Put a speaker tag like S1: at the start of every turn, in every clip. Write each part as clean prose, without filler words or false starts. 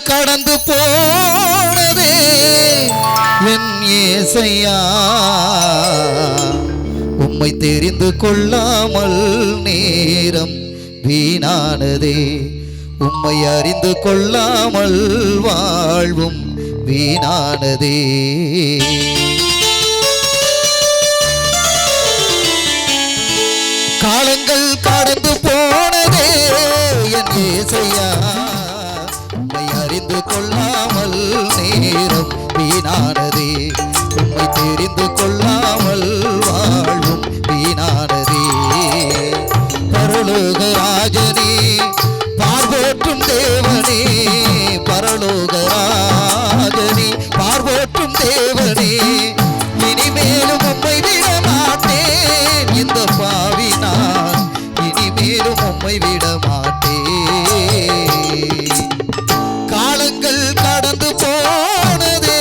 S1: கடந்து போனதே என் ஏசையா, உம்மை தெரிந்து கொள்ளாமல் நேரம் வீணானதே, உம்மை அறிந்து கொள்ளாமல் வாழ்வும் வீணானதே. காலங்கள் கடந்து போனதே என் ஏசையா, உம்மை அறிந்து கொள்ளாமல் நேரம் வீணானதே, உம்மை தெரிந்து கொள்ளாமல் வாழ்வும் வீணானதே. பரலோக ராஜனே, பார்வோற்றும் தேவனே, பரலோக ராஜனே, பார்வோற்றும் தேவனே, இனிமேலும் உம்மை விட மாட்டேன், இந்த பாவி நான் இனிமேலும் உம்மை விட மாட்டேன். காலங்கள் கடந்து போனதே,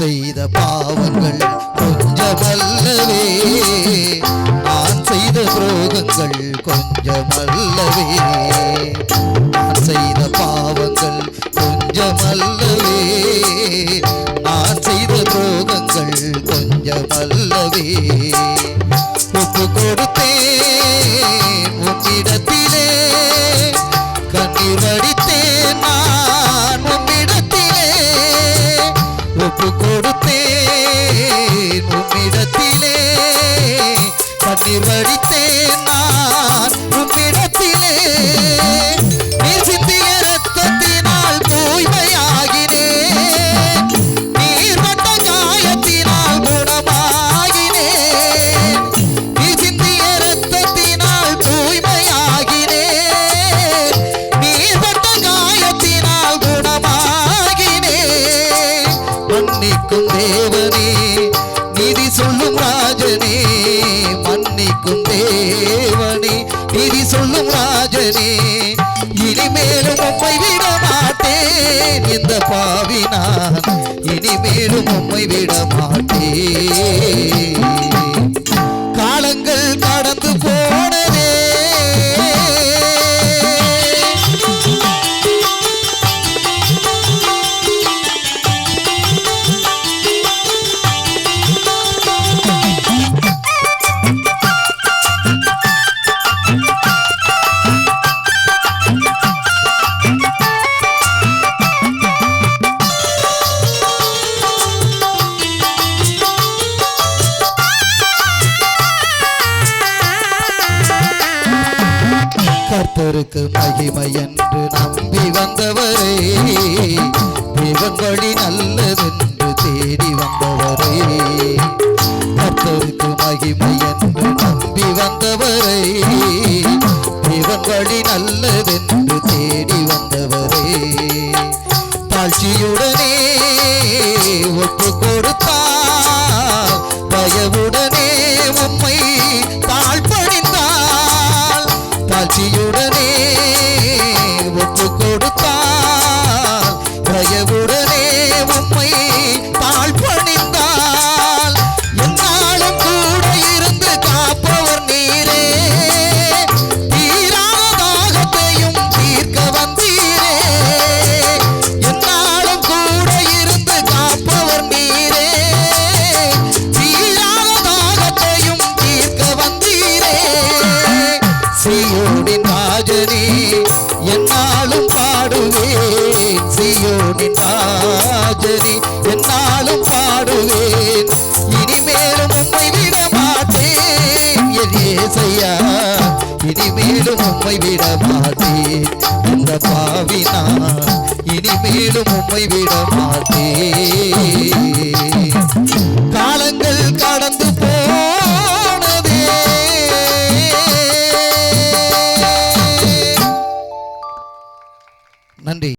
S1: செய்த பாவங்கள் கொஞ்சமல்லவே, நான் செய்த துரோகங்கள் கொஞ்சமல்லவே, நான் செய்த பாவங்கள் கொஞ்சமல்லவே, நான் செய்த துரோகங்கள் கொஞ்சமல்லவே. ஒப்பு கொடுத்தேன் உம்மிடத்திலே, கண்ணீர் வடித்தேன் நான் உம்மிடத்திலே, ஒப்பு கொடுத்தேன் உம்மிடத்திலே, கண்ணீர் வடித்தேன் நான் உம்மிடத்திலே. நீர் சிந்திய இரத்தத்தினால் தூய்மையாகினேன், நீர் வந்த காயத்தினால் குணமாகினேன், நீர் சிந்திய இரத்தத்தினால் தூய்மையாகினேன், நீர் வந்த காயத்தினால் குணமாகினேன். மன்னிக்கும் தேவனே, நீதி சொல்லும் ராஜனே, மன்னிக்கும் தேவனே, நீதி சொல்லும் ராஜனே, இனிமேலும் உம்மை விட மாட்டேன், இந்த பாவி நான் இனிமேலும் உம்மை விட மாட்டேன். காலங்கள் கடந்து போனதே, கர்த்தருக்கு மகிமை என்று நம்பி வந்தவரே, தேவன் வழி நல்லதென்று தேடி வந்தவரே, கர்த்தருக்கு மகிமை என்று நம்பி வந்தவரே, தேவன் வழி நல்லதென்று தேடி வந்தவரே. தாழ்ச்சியுடனே ஒப்பு கொடுத்தால், பயவுடனே உம்மை தாழ்பணிந்தால், தாழ்ச்சியுடனே ஒப்பு கொடுத்தால், பயவுடனே உம்மை தாழ்பணிந்தால், என்னாலும் கூட இருந்து காப்பவர் நீரே, தீராத தாகத்தையும் தீர்க்க வந்தீரே, என்னாலும் கூட இருந்து காப்பவர் நீரே, தீராத தாகத்தையும் தீர்க்க வந்தீரே. சீயோனின் ராஜனே, என்னாலும் பாடுவேன், சீயோனின் ராஜனே, என்னாலும் பாடுவேன், இனிமேலும் உம்மை விட மாட்டேன், என் ஏசையா, இனிமேலும் உம்மை விட மாட்டேன், இந்த பாவி நான் இனிமேலும் உம்மை விட மாட்டேன். காலங்கள் கடந்து